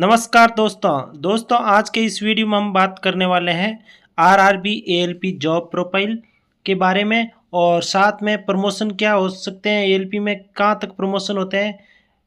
नमस्कार दोस्तों आज के इस वीडियो में हम बात करने वाले हैं आरआरबी एएलपी जॉब प्रोफाइल के बारे में। और साथ में प्रमोशन क्या हो सकते हैं, एएलपी में कहाँ तक प्रमोशन होते हैं,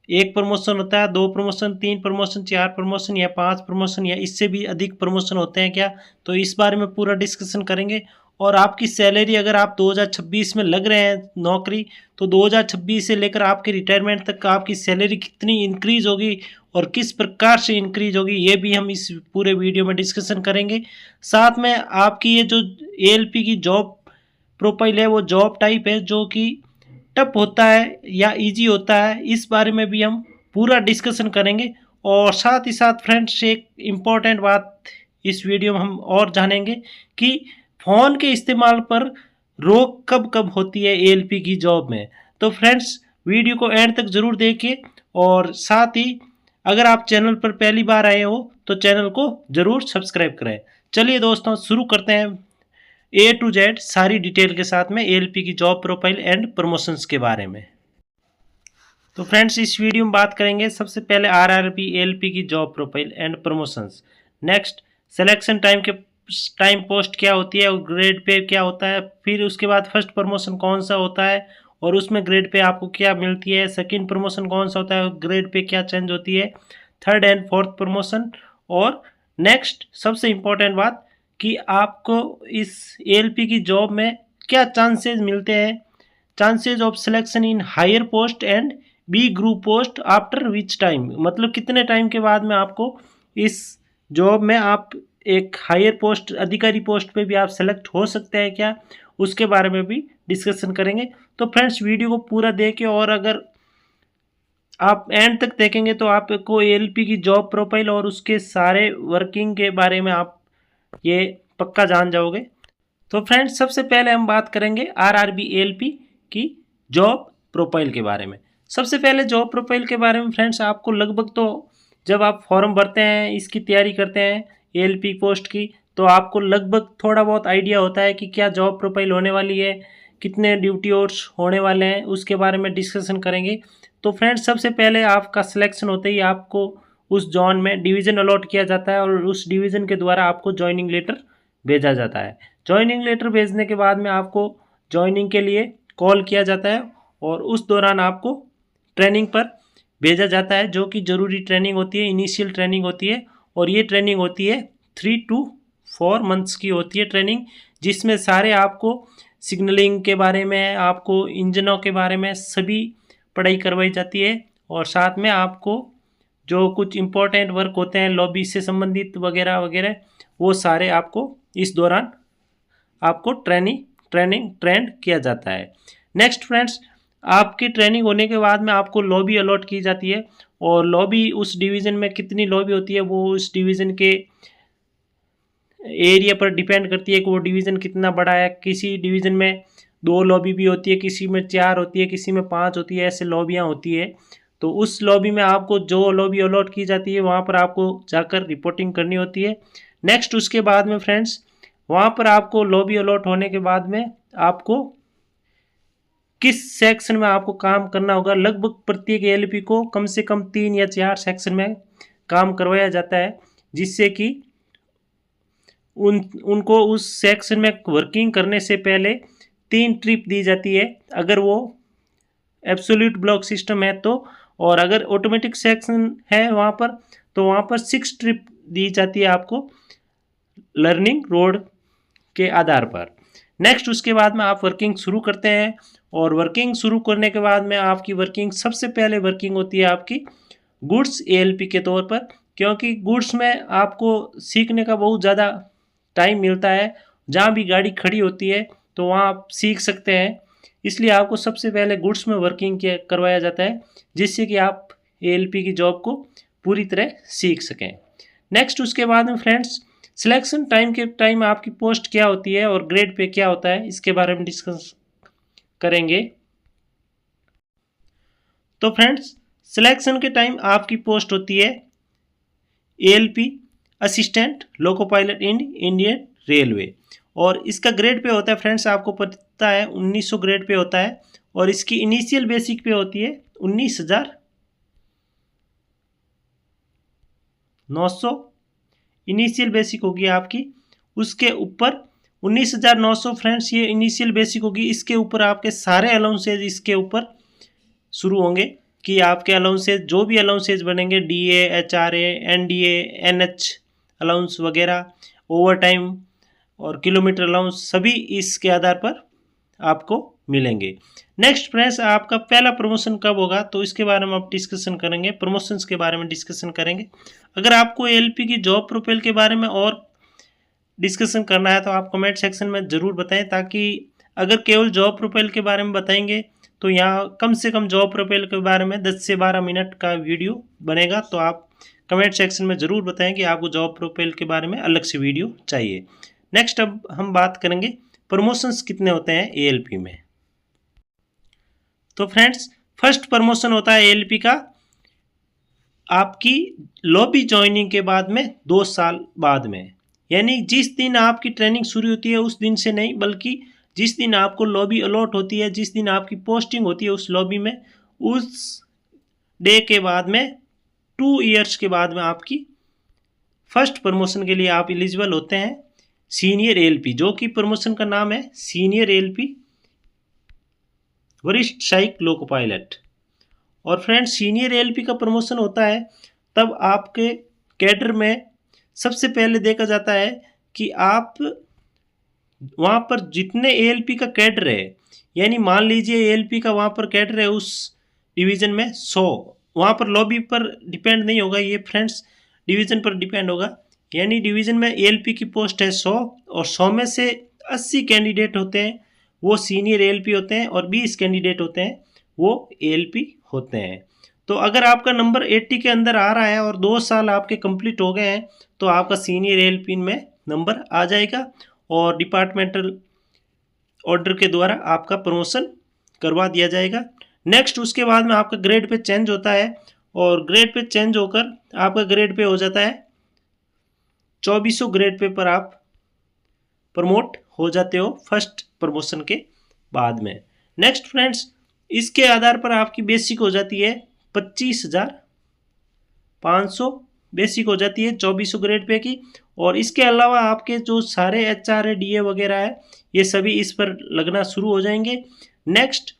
एक प्रमोशन होता है, दो प्रमोशन, तीन प्रमोशन, चार प्रमोशन या पांच प्रमोशन या इससे भी अधिक प्रमोशन होते हैं क्या। तो इस बारे में पूरा डिस्कशन करेंगे। और आपकी सैलरी अगर आप 2026 में लग रहे हैं नौकरी, तो 2026 से लेकर आपके रिटायरमेंट तक आपकी सैलरी कितनी इंक्रीज होगी और किस प्रकार से इंक्रीज होगी, ये भी हम इस पूरे वीडियो में डिस्कशन करेंगे। साथ में आपकी ये जो एएलपी की जॉब प्रोफाइल है वो जॉब टाइप है जो कि टफ होता है या इजी होता है, इस बारे में भी हम पूरा डिस्कशन करेंगे। और साथ ही साथ फ्रेंड्स एक इम्पॉर्टेंट बात इस वीडियो में हम और जानेंगे कि फ़ोन के इस्तेमाल पर रोक कब कब होती है एएलपी की जॉब में। तो फ्रेंड्स वीडियो को एंड तक ज़रूर देखिए। और साथ ही अगर आप चैनल पर पहली बार आए हो तो चैनल को ज़रूर सब्सक्राइब करें। चलिए दोस्तों शुरू करते हैं A to Z सारी डिटेल के साथ में एएलपी की जॉब प्रोफाइल एंड प्रमोशंस के बारे में। तो फ्रेंड्स इस वीडियो में बात करेंगे सबसे पहले आरआरबी एएलपी की job profile and promotions. Next selection time post क्या होती है और ग्रेड पे क्या होता है। फिर उसके बाद फर्स्ट प्रमोशन कौन सा होता है और उसमें ग्रेड पे आपको क्या मिलती है। सेकंड प्रमोशन कौन सा होता है और ग्रेड पे क्या चेंज होती है। Third and fourth promotion. और नेक्स्ट सबसे इम्पोर्टेंट बात कि आपको इस एएलपी की जॉब में क्या चांसेस मिलते हैं, chances of selection in higher post and B group post after which time, मतलब कितने टाइम के बाद में आपको इस जॉब में आप एक हायर पोस्ट अधिकारी पोस्ट पे भी आप सेलेक्ट हो सकते हैं क्या, उसके बारे में भी डिस्कशन करेंगे। तो फ्रेंड्स वीडियो को पूरा देखें और अगर आप एंड तक देखेंगे तो आपको एएलपी की जॉब प्रोफाइल और उसके सारे वर्किंग के बारे में आप ये पक्का जान जाओगे। तो फ्रेंड्स सबसे पहले हम बात करेंगे आरआरबी एएलपी की जॉब प्रोफाइल के बारे में। सबसे पहले जॉब प्रोफाइल के बारे में फ्रेंड्स आपको लगभग तो जब आप फॉर्म भरते हैं, इसकी तैयारी करते हैं एएलपी पोस्ट की, तो आपको लगभग थोड़ा बहुत आइडिया होता है कि क्या जॉब प्रोफाइल होने वाली है, कितने ड्यूटी आवर्स होने वाले हैं, उसके बारे में डिस्कशन करेंगे। तो फ्रेंड्स सबसे पहले आपका सिलेक्शन होते ही आपको उस जोन में डिवीज़न अलॉट किया जाता है और उस डिवीज़न के द्वारा आपको ज्वाइनिंग लेटर भेजा जाता है। ज्वाइनिंग लेटर भेजने के बाद में आपको ज्वाइनिंग के लिए कॉल किया जाता है और उस दौरान आपको ट्रेनिंग पर भेजा जाता है, जो कि ज़रूरी ट्रेनिंग होती है, इनिशियल ट्रेनिंग होती है। और ये ट्रेनिंग होती है 3 to 4 मंथ्स की होती है ट्रेनिंग, जिसमें सारे आपको सिग्नलिंग के बारे में, आपको इंजनों के बारे में सभी पढ़ाई करवाई जाती है। और साथ में आपको जो कुछ इम्पोर्टेंट वर्क होते हैं लॉबी से संबंधित वगैरह वगैरह, वो सारे आपको इस दौरान आपको ट्रेंड किया जाता है। नेक्स्ट फ्रेंड्स आपकी ट्रेनिंग होने के बाद में आपको लॉबी अलॉट की जाती है और लॉबी उस डिवीज़न में कितनी लॉबी होती है वो उस डिवीज़न के एरिया पर डिपेंड करती है कि वो डिवीज़न कितना बड़ा है। किसी डिवीज़न में 2 लॉबी भी होती है, किसी में 4 होती है, किसी में 5 होती है, ऐसे लॉबियाँ होती है। तो उस लॉबी में आपको जो लॉबी अलॉट की जाती है वहाँ पर आपको जाकर रिपोर्टिंग करनी होती है। नेक्स्ट उसके बाद में फ्रेंड्स वहाँ पर आपको लॉबी अलॉट होने के बाद में आपको किस सेक्शन में आपको काम करना होगा। लगभग प्रत्येक एएलपी को कम से कम 3 या 4 सेक्शन में काम करवाया जाता है, जिससे कि उनको उस सेक्शन में वर्किंग करने से पहले 3 ट्रिप दी जाती है अगर वो एब्सोल्यूट ब्लॉक सिस्टम है तो। और अगर ऑटोमेटिक सेक्शन है वहाँ पर तो वहाँ पर 6 ट्रिप दी जाती है आपको लर्निंग रोड के आधार पर। नेक्स्ट उसके बाद में आप वर्किंग शुरू करते हैं और वर्किंग शुरू करने के बाद में आपकी वर्किंग सबसे पहले वर्किंग होती है आपकी गुड्स एएलपी के तौर पर, क्योंकि गुड्स में आपको सीखने का बहुत ज़्यादा टाइम मिलता है। जहाँ भी गाड़ी खड़ी होती है तो वहाँ आप सीख सकते हैं, इसलिए आपको सबसे पहले गुड्स में वर्किंग करवाया जाता है, जिससे कि आप एएलपी की जॉब को पूरी तरह सीख सकें। नेक्स्ट उसके बाद में फ्रेंड्स सिलेक्शन टाइम आपकी पोस्ट क्या होती है और ग्रेड पे क्या होता है, इसके बारे में डिस्कस करेंगे। तो फ्रेंड्स सिलेक्शन के टाइम आपकी पोस्ट होती है ALP assistant loco pilot in Indian railway और इसका ग्रेड पे होता है फ्रेंड्स आपको पता है 1900 ग्रेड पे होता है और इसकी इनिशियल बेसिक पे होती है 19,000 900 इनिशियल बेसिक होगी आपकी। उसके ऊपर 19,900 फ्रेंड्स ये इनिशियल बेसिक होगी। इसके ऊपर आपके सारे अलाउंसेज इसके ऊपर शुरू होंगे कि आपके अलाउंसेज जो भी अलाउंसेज बनेंगे, DA, HRA, NDA, NH allowance वगैरह, ओवर टाइम और किलोमीटर अलाउंस, सभी इसके आधार पर आपको मिलेंगे। नेक्स्ट फ्रेंड्स, आपका पहला प्रमोशन कब होगा तो इसके बारे में आप डिस्कशन करेंगे, प्रमोशंस के बारे में डिस्कशन करेंगे। अगर आपको ALP की जॉब प्रोफाइल के बारे में और डिस्कशन करना है तो आप कमेंट सेक्शन में ज़रूर बताएं, ताकि अगर केवल जॉब प्रोफाइल के बारे में बताएंगे तो यहाँ कम से कम जॉब प्रोफाइल के बारे में 10 से 12 मिनट का वीडियो बनेगा। तो आप कमेंट सेक्शन में ज़रूर बताएं कि आपको जॉब प्रोफाइल के बारे में अलग से वीडियो चाहिए। नेक्स्ट अब हम बात करेंगे प्रमोशंस कितने होते हैं ALP में। तो फ्रेंड्स, फर्स्ट प्रमोशन होता है ALP का आपकी लॉबी ज्वाइनिंग के बाद में 2 साल बाद में, यानी जिस दिन आपकी ट्रेनिंग शुरू होती है उस दिन से नहीं, बल्कि जिस दिन आपको लॉबी अलॉट होती है, जिस दिन आपकी पोस्टिंग होती है उस लॉबी में, उस डे के बाद में 2 ईयर्स के बाद में आपकी फर्स्ट प्रमोशन के लिए आप एलिजिबल होते हैं सीनियर ALP, जो कि प्रमोशन का नाम है सीनियर ALP वरिष्ठ सहायक लोको पायलट। और फ्रेंड्स, सीनियर ALP का प्रमोशन होता है तब आपके कैडर में सबसे पहले देखा जाता है कि आप वहाँ पर जितने ALP का कैडर है, यानी मान लीजिए ALP का वहाँ पर कैडर है उस डिवीज़न में 100, वहाँ पर लॉबी पर डिपेंड नहीं होगा ये फ्रेंड्स, डिवीज़न पर डिपेंड होगा। यानी डिवीज़न में ALP की पोस्ट है 100 और 100 में से 80 कैंडिडेट होते हैं वो सीनियर ALP होते हैं और 20 कैंडिडेट होते हैं वो ALP होते हैं। तो अगर आपका नंबर 80 के अंदर आ रहा है और 2 साल आपके कंप्लीट हो गए हैं तो आपका सीनियर ALP में नंबर आ जाएगा और डिपार्टमेंटल ऑर्डर के द्वारा आपका प्रमोशन करवा दिया जाएगा। नेक्स्ट उसके बाद में आपका ग्रेड पे चेंज होता है और ग्रेड पे चेंज होकर आपका ग्रेड पे हो जाता है 2400 ग्रेड पे पर आप प्रमोट हो जाते हो फर्स्ट प्रमोशन के बाद में। नेक्स्ट फ्रेंड्स, इसके आधार पर आपकी बेसिक हो जाती है 25,500 बेसिक हो जाती है 2400 ग्रेड पे की। और इसके अलावा आपके जो सारे HRA DA वगैरह है ये सभी इस पर लगना शुरू हो जाएंगे। नेक्स्ट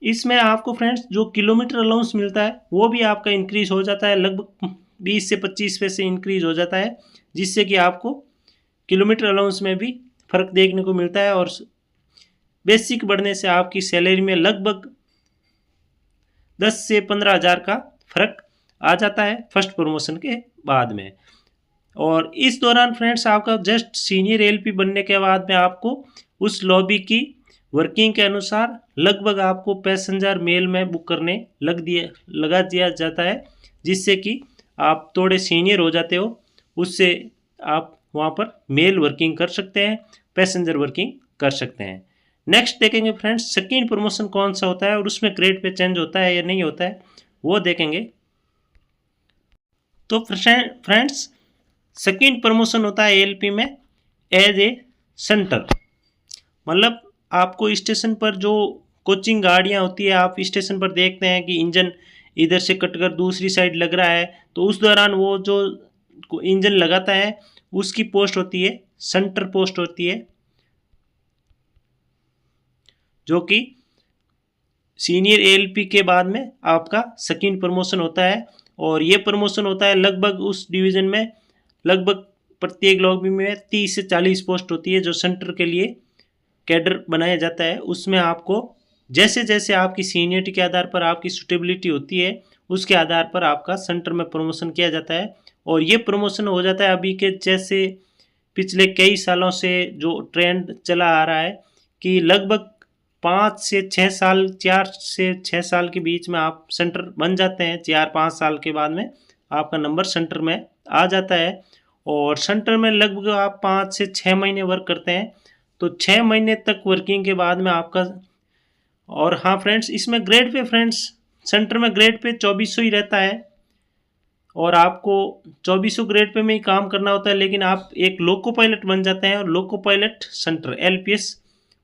इसमें आपको फ्रेंड्स जो किलोमीटर अलाउंस मिलता है वो भी आपका इंक्रीज हो जाता है, लगभग 20 से 25 पैसे इंक्रीज हो जाता है, जिससे कि आपको किलोमीटर अलाउंस में भी फ़र्क देखने को मिलता है। और बेसिक बढ़ने से आपकी सैलरी में लगभग 10 से 15 हज़ार का फ़र्क आ जाता है फर्स्ट प्रमोशन के बाद में। और इस दौरान फ्रेंड्स आपका जस्ट सीनियर ALP बनने के बाद में आपको उस लॉबी की वर्किंग के अनुसार लगभग आपको पैसेंजर मेल में बुक करने लगा दिया जाता है, जिससे कि आप थोड़े सीनियर हो जाते हो, उससे आप वहाँ पर मेल वर्किंग कर सकते हैं, पैसेंजर वर्किंग कर सकते हैं। नेक्स्ट देखेंगे फ्रेंड्स, सेकंड प्रमोशन कौन सा होता है और उसमें ग्रेड पे चेंज होता है या नहीं होता है वो देखेंगे। तो फ्रेंड्स, सेकंड प्रमोशन होता है ALP में एज ए सेंटर, मतलब आपको स्टेशन पर जो कोचिंग गाड़ियाँ होती है, आप स्टेशन पर देखते हैं कि इंजन इधर से कटकर दूसरी साइड लग रहा है, तो उस दौरान वो जो इंजन लगाता है उसकी पोस्ट होती है सेंटर पोस्ट होती है, जो कि सीनियर ALP के बाद में आपका सेकंड प्रमोशन होता है। और ये प्रमोशन होता है लगभग उस डिवीज़न में लगभग प्रत्येक लॉबी में 30 से 40 पोस्ट होती है जो सेंटर के लिए कैडर बनाया जाता है। उसमें आपको जैसे जैसे आपकी सीनियरिटी के आधार पर आपकी सूटेबिलिटी होती है उसके आधार पर आपका सेंटर में प्रमोशन किया जाता है। और ये प्रमोशन हो जाता है अभी के जैसे पिछले कई सालों से जो ट्रेंड चला आ रहा है कि लगभग 5 से 6 साल 4 से 6 साल के बीच में आप सेंटर बन जाते हैं। 4-5 साल के बाद में आपका नंबर सेंटर में आ जाता है और सेंटर में लगभग आप 5 से 6 महीने वर्क करते हैं, तो 6 महीने तक वर्किंग के बाद में आपका। और हाँ फ्रेंड्स, इसमें ग्रेड पे फ्रेंड्स सेंटर में ग्रेड पे 2400 ही रहता है और आपको 2400 ग्रेड पे में ही काम करना होता है, लेकिन आप एक लोको पायलट बन जाते हैं और loco pilot centre LPS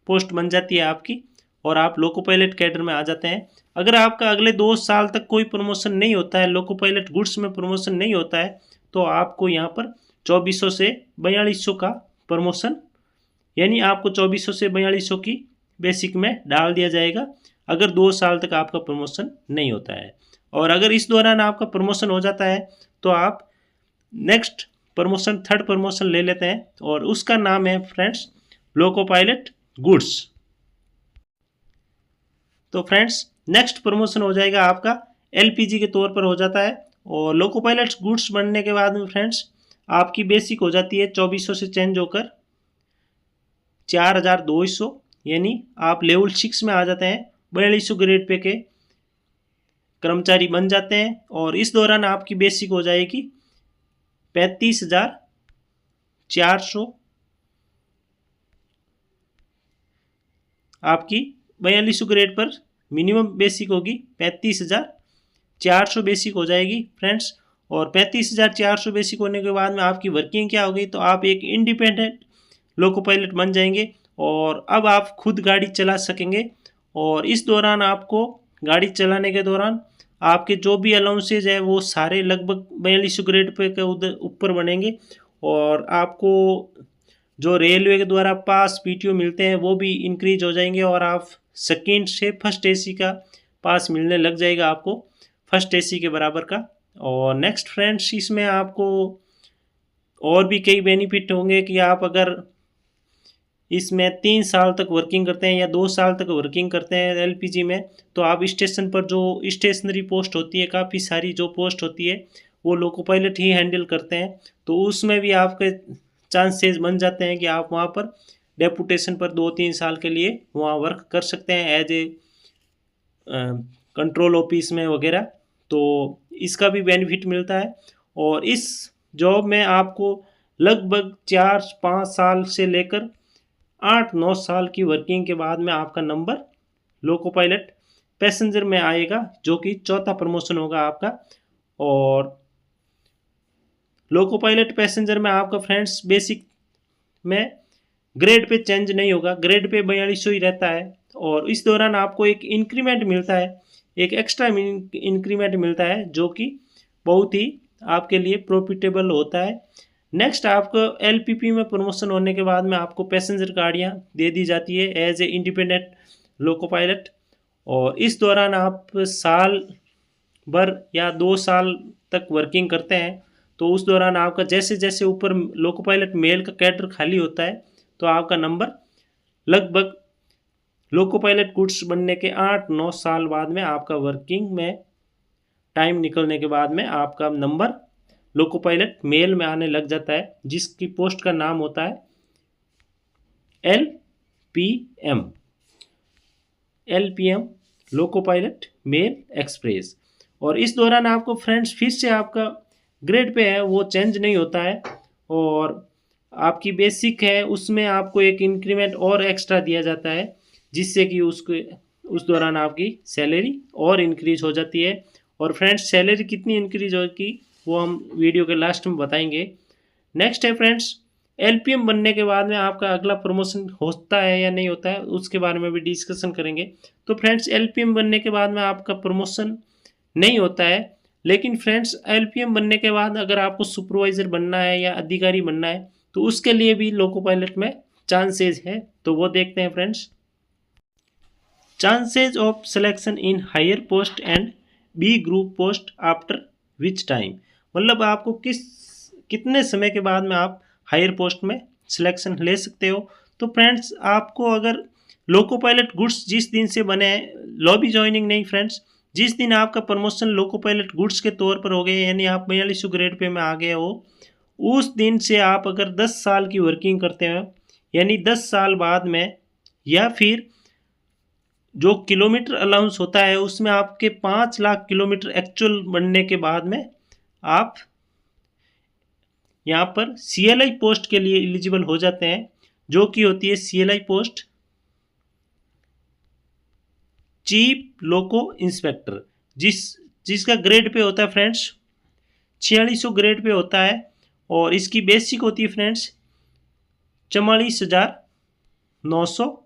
post बन जाती है आपकी और आप लोको पायलट कैडर में आ जाते हैं। अगर आपका अगले 2 साल तक कोई प्रमोशन नहीं होता है, लोको पायलट गुड्स में प्रमोशन नहीं होता है, तो आपको यहाँ पर 2400 से 4200 का प्रमोशन, यानी आपको 2400 से 4200 की बेसिक में डाल दिया जाएगा अगर 2 साल तक आपका प्रमोशन नहीं होता है। और अगर इस दौरान आपका प्रमोशन हो जाता है तो आप नेक्स्ट प्रमोशन, थर्ड प्रमोशन ले लेते हैं और उसका नाम है फ्रेंड्स लोको पायलट गुड्स। तो फ्रेंड्स नेक्स्ट प्रमोशन हो जाएगा आपका एलपीजी के तौर पर हो जाता है। और लोको पायलट गुड्स बनने के बाद में फ्रेंड्स आपकी बेसिक हो जाती है 2400 से चेंज होकर 4200, यानी आप लेवल 6 में आ जाते हैं, 4200 ग्रेड पे के कर्मचारी बन जाते हैं। और इस दौरान आपकी बेसिक हो जाएगी 35,400, आपकी 4200 ग्रेड पर मिनिमम बेसिक होगी 35,400 बेसिक हो जाएगी फ्रेंड्स। और 35,400 बेसिक होने के बाद में आपकी वर्किंग क्या होगी, तो आप एक इंडिपेंडेंट लोको पायलट बन जाएंगे और अब आप खुद गाड़ी चला सकेंगे। और इस दौरान आपको गाड़ी चलाने के दौरान आपके जो भी अलाउंसेज है वो सारे लगभग 4200 ग्रेड पे के उधर ऊपर बनेंगे। और आपको जो रेलवे के द्वारा पास पीटीओ मिलते हैं वो भी इंक्रीज हो जाएंगे और आप सेकेंड से फर्स्ट एसी का पास मिलने लग जाएगा आपको, फर्स्ट एसी के बराबर का। और नेक्स्ट फ्रेंड्स इसमें आपको और भी कई बेनिफिट होंगे कि आप अगर इसमें 3 साल तक वर्किंग करते हैं या 2 साल तक वर्किंग करते हैं एलपीजी में, तो आप स्टेशन पर जो स्टेशनरी पोस्ट होती है, काफ़ी सारी जो पोस्ट होती है वो लोको पायलट ही हैंडल करते हैं, तो उसमें भी आपके चांसेस बन जाते हैं कि आप वहाँ पर डेपुटेशन पर 2-3 साल के लिए वहाँ वर्क कर सकते हैं एज ए कंट्रोल ऑफिस में वगैरह, तो इसका भी बेनिफिट मिलता है। और इस जॉब में आपको लगभग 4-5 साल से लेकर 8-9 साल की वर्किंग के बाद में आपका नंबर लोको पायलट पैसेंजर में आएगा, जो कि चौथा प्रमोशन होगा आपका। और लोको पायलट पैसेंजर में आपका फ्रेंड्स बेसिक में ग्रेड पे चेंज नहीं होगा, ग्रेड पे 4200 ही रहता है। और इस दौरान आपको एक इंक्रीमेंट मिलता है, एक एक्स्ट्रा इंक्रीमेंट मिलता है, जो कि बहुत ही आपके लिए प्रॉफिटेबल होता है। नेक्स्ट आपको एलपीपी में प्रमोशन होने के बाद में आपको पैसेंजर गाड़ियाँ दे दी जाती है as a independent loco pilot. और इस दौरान आप साल भर या 2 साल तक वर्किंग करते हैं, तो उस दौरान आपका जैसे जैसे ऊपर लोको पायलट मेल का कैडर खाली होता है, तो आपका नंबर लगभग लोको पायलट गुड्स बनने के 8-9 साल बाद में आपका वर्किंग में टाइम निकलने के बाद में आपका नंबर लोको पायलट मेल में आने लग जाता है, जिसकी पोस्ट का नाम होता है LPM loco pilot mail express. और इस दौरान आपको फ्रेंड्स फिर से आपका ग्रेड पे है वो चेंज नहीं होता है, और आपकी बेसिक है उसमें आपको एक इंक्रीमेंट और एक्स्ट्रा दिया जाता है, जिससे कि उस दौरान आपकी सैलरी और इंक्रीज हो जाती है। और फ्रेंड्स सैलरी कितनी इंक्रीज होगी वो हम वीडियो के लास्ट में बताएंगे। नेक्स्ट है फ्रेंड्स एलपीएम बनने के बाद में आपका अगला प्रमोशन होता है या नहीं होता है, उसके बारे में भी डिस्कशन करेंगे। तो फ्रेंड्स एलपीएम बनने के बाद में आपका प्रमोशन नहीं होता है, लेकिन फ्रेंड्स एलपीएम बनने के बाद अगर आपको सुपरवाइज़र बनना है या अधिकारी बनना है, तो उसके लिए भी लोको पायलट में चांसेस है, तो वो देखते हैं friends. Chances of selection in higher post and B group post after which time, मतलब आपको कितने समय के बाद में आप हायर पोस्ट में सिलेक्शन ले सकते हो। तो फ्रेंड्स आपको अगर लोको पायलट गुड्स जिस दिन से बने हैं, लॉबी ज्वाइनिंग नहीं फ्रेंड्स, जिस दिन आपका प्रमोशन लोको पायलट गुड्स के तौर पर हो गए, यानी आप 4200 ग्रेड पे में आ गए हो, उस दिन से आप अगर 10 साल की वर्किंग करते हो, यानी 10 साल बाद में, या फिर जो किलोमीटर अलाउंस होता है उसमें आपके 5 लाख किलोमीटर एक्चुअल बनने के बाद में आप यहाँ पर सीएलआई पोस्ट के लिए एलिजिबल हो जाते हैं, जो कि होती है सीएलआई पोस्ट चीफ लोको इंस्पेक्टर, जिसका ग्रेड पे होता है फ्रेंड्स 4600 ग्रेड पे होता है। और इसकी बेसिक होती है फ्रेंड्स 44,900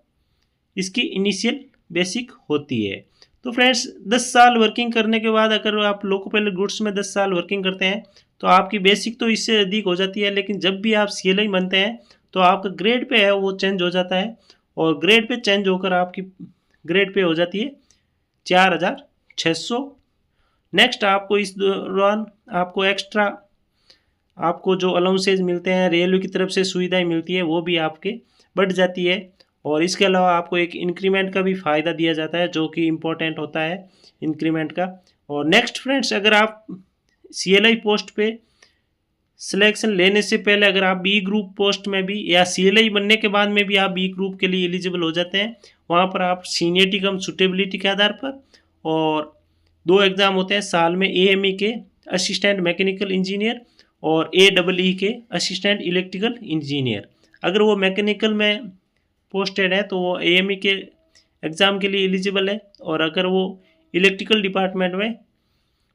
इसकी इनिशियल बेसिक होती है। तो फ्रेंड्स 10 साल वर्किंग करने के बाद अगर आप लोको पायलट गुड्स में 10 साल वर्किंग करते हैं तो आपकी बेसिक तो इससे अधिक हो जाती है, लेकिन जब भी आप CLI बनते हैं तो आपका ग्रेड पे है वो चेंज हो जाता है, और ग्रेड पे चेंज होकर आपकी ग्रेड पे हो जाती है 4600। नेक्स्ट आपको इस दौरान आपको एक्स्ट्रा आपको जो अलाउंसेज मिलते हैं, रेलवे की तरफ से सुविधाएं मिलती है, वो भी आपके बढ़ जाती है। और इसके अलावा आपको एक इंक्रीमेंट का भी फ़ायदा दिया जाता है जो कि इम्पोर्टेंट होता है इंक्रीमेंट का। और नेक्स्ट फ्रेंड्स, अगर आप CLI पोस्ट पे सिलेक्शन लेने से पहले अगर आप B ग्रुप पोस्ट में भी या CLI बनने के बाद में भी आप B ग्रुप के लिए एलिजिबल हो जाते हैं, वहाँ पर आप सीनियरिटी कम सुटेबिलिटी के आधार पर और 2 एग्ज़ाम होते हैं साल में, AME के असिस्टेंट मैकेनिकल इंजीनियर और AEE के असिस्टेंट इलेक्ट्रिकल इंजीनियर। अगर वो मैकेनिकल में पोस्टेड है तो वो AME के एग्ज़ाम के लिए एलिजिबल है, और अगर वो इलेक्ट्रिकल डिपार्टमेंट में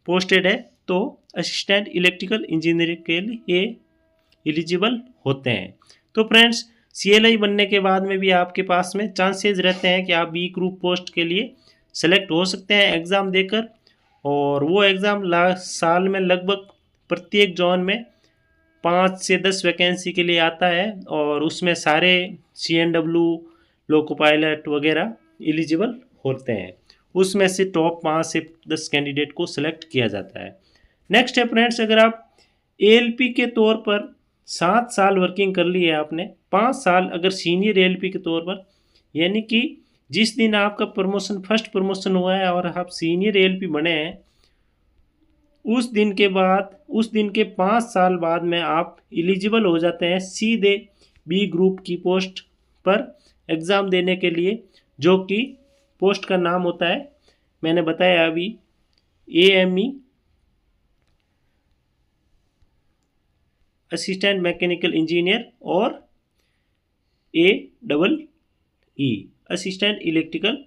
पोस्टेड है तो असिस्टेंट इलेक्ट्रिकल इंजीनियर के लिए एलिजिबल होते हैं। तो फ्रेंड्स, CLI बनने के बाद में भी आपके पास में चांसेस रहते हैं कि आप B ग्रुप पोस्ट के लिए सेलेक्ट हो सकते हैं एग्ज़ाम देकर, और वो एग्ज़ाम साल में लगभग प्रत्येक जोन में 5 से 10 वैकेंसी के लिए आता है, और उसमें सारे CNW लोको पायलट वगैरह एलिजिबल होते हैं। उसमें से टॉप 5 से 10 कैंडिडेट को सिलेक्ट किया जाता है। नेक्स्ट है फ्रेंड्स, अगर आप ALP के तौर पर 7 साल वर्किंग कर ली है आपने, 5 साल अगर सीनियर ALP के तौर पर, यानी कि जिस दिन आपका प्रमोशन फर्स्ट प्रमोशन हुआ है और आप सीनियर ALP बने हैं, उस दिन के 5 साल बाद में आप एलिजिबल हो जाते हैं सीधे B ग्रुप की पोस्ट पर एग्ज़ाम देने के लिए, जो कि पोस्ट का नाम होता है, मैंने बताया अभी, AME असिस्टेंट मैकेनिकल इंजीनियर और AEE असिस्टेंट इलेक्ट्रिकल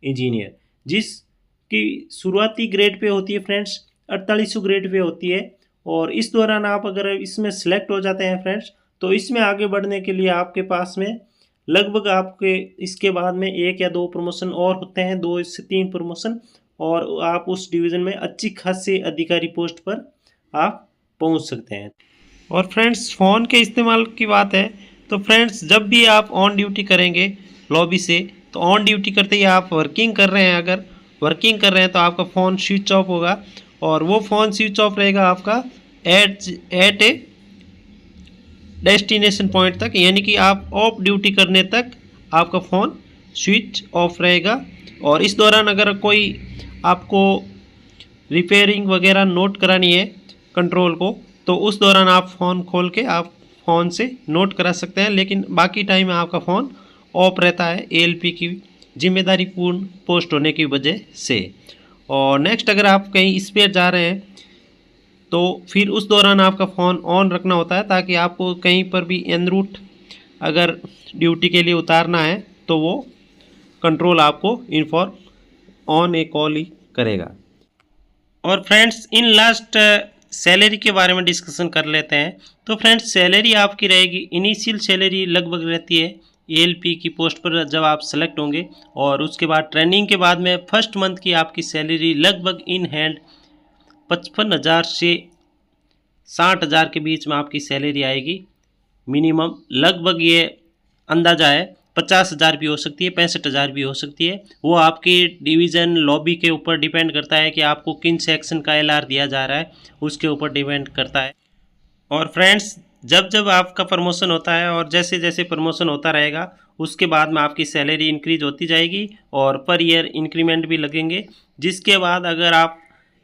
इंजीनियर, जिसकी शुरुआती ग्रेड पे होती है फ्रेंड्स 4800 ग्रेड पे होती है। और इस दौरान आप अगर इसमें सेलेक्ट हो जाते हैं फ्रेंड्स, तो इसमें आगे बढ़ने के लिए आपके पास में लगभग आपके इसके बाद में 1 या 2 प्रमोशन और होते हैं, 2 से 3 प्रमोशन, और आप उस डिवीज़न में अच्छी खासी अधिकारी पोस्ट पर आप पहुंच सकते हैं। और फ्रेंड्स, फ़ोन के इस्तेमाल की बात है तो फ्रेंड्स, जब भी आप ऑन ड्यूटी करेंगे लॉबी से, तो ऑन ड्यूटी करते ही आप वर्किंग कर रहे हैं, अगर वर्किंग कर रहे हैं तो आपका फ़ोन स्विच ऑफ होगा, और वो फ़ोन स्विच ऑफ रहेगा आपका एट ए डेस्टिनेशन पॉइंट तक, यानी कि आप ऑफ ड्यूटी करने तक आपका फ़ोन स्विच ऑफ रहेगा। और इस दौरान अगर कोई आपको रिपेयरिंग वगैरह नोट करानी है कंट्रोल को, तो उस दौरान आप फ़ोन खोल के आप फ़ोन से नोट करा सकते हैं, लेकिन बाकी टाइम में आपका फ़ोन ऑफ रहता है ALP की जिम्मेदारी पूर्ण पोस्ट होने की वजह से। और नेक्स्ट, अगर आप कहीं स्पेयर जा रहे हैं तो फिर उस दौरान आपका फ़ोन ऑन रखना होता है, ताकि आपको कहीं पर भी एन रूट अगर ड्यूटी के लिए उतारना है तो वो कंट्रोल आपको इन्फॉर्म ऑन ए कॉल ही करेगा। और फ्रेंड्स, इन लास्ट सैलरी के बारे में डिस्कशन कर लेते हैं। तो फ्रेंड्स, सैलरी आपकी रहेगी, इनिशियल सैलरी लगभग रहती है ALP की पोस्ट पर जब आप सेलेक्ट होंगे, और उसके बाद ट्रेनिंग के बाद में फर्स्ट मंथ की आपकी सैलरी लगभग इन हैंड 55,000 से 60,000 के बीच में आपकी सैलरी आएगी मिनिमम। लगभग ये अंदाज़ा है 50,000 भी हो सकती है, 65,000 भी हो सकती है। वो आपके डिवीज़न लॉबी के ऊपर डिपेंड करता है कि आपको किन सेक्शन का LR दिया जा रहा है, उसके ऊपर डिपेंड करता है। और फ्रेंड्स, जब जब आपका प्रमोशन होता है और जैसे जैसे प्रमोशन होता रहेगा, उसके बाद में आपकी सैलरी इंक्रीज होती जाएगी और पर ईयर इंक्रीमेंट भी लगेंगे। जिसके बाद अगर आप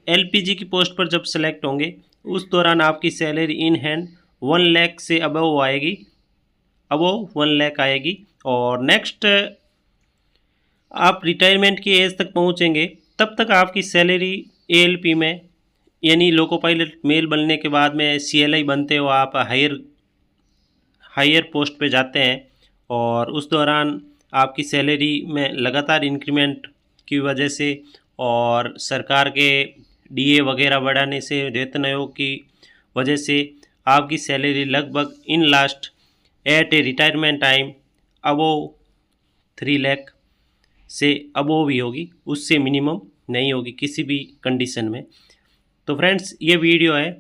LPG की पोस्ट पर जब सेलेक्ट होंगे, उस दौरान आपकी सैलरी इन हैंड 1 लाख से अबव आएगी, अबव 1 लाख आएगी। और नेक्स्ट, आप रिटायरमेंट की एज तक पहुंचेंगे, तब तक आपकी सैलरी ALP में, यानी लोको पायलट मेल बनने के बाद में CLI बनते हो, आप हायर पोस्ट पे जाते हैं, और उस दौरान आपकी सैलरी में लगातार इंक्रीमेंट की वजह से और सरकार के DA वगैरह बढ़ाने से, वेतन आयोग की वजह से आपकी सैलरी लगभग in last at a retirement time above 3 lakh से अबोव ही होगी, उससे मिनिमम नहीं होगी किसी भी कंडीशन में। तो फ्रेंड्स ये वीडियो है,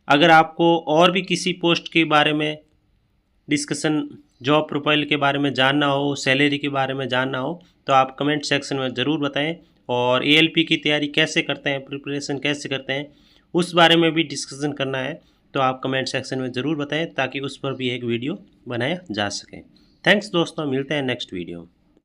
अगर आपको और भी किसी पोस्ट के बारे में डिस्कशन, जॉब प्रोफाइल के बारे में जानना हो, सैलरी के बारे में जानना हो, तो आप कमेंट सेक्शन में ज़रूर बताएं। और एएलपी की तैयारी कैसे करते हैं, प्रिपरेशन कैसे करते हैं, उस बारे में भी डिस्कशन करना है तो आप कमेंट सेक्शन में ज़रूर बताएं, ताकि उस पर भी एक वीडियो बनाया जा सके। थैंक्स दोस्तों, मिलते हैं नेक्स्ट वीडियो।